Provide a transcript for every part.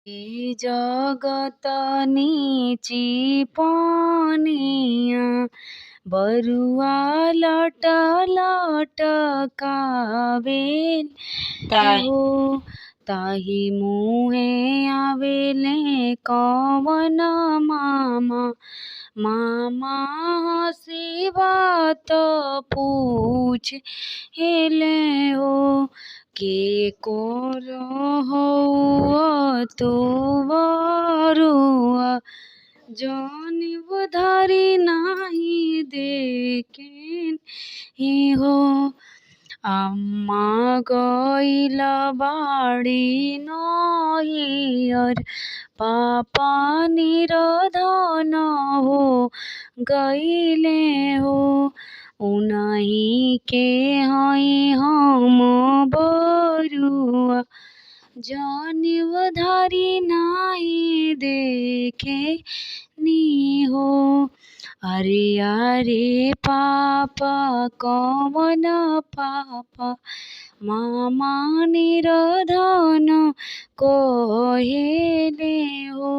ए जगत नीची पानिया बरुआ लट लट कावेल हो ताही मुहे आवेले कवन मामा मामा हसी बात पूछ हेले हो के कोर हो तो बरुआ जानी बुधारी नाही देखें ही हो अम्मा गइल बाड़ी नहियर पापा निरधन हो गइले हो उनही के हई हम बरुआ जानी उधारी नाही देखे नी हो अरे अरे पापा कवन पापा मामा निरधन कोहेले हो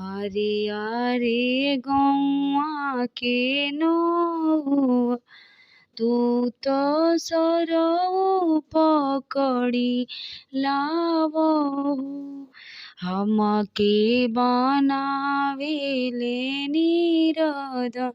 अरे अरे गौआ के नौआ तू तो सरऊ पकड़ी लावो हमके बनावेले निरधन।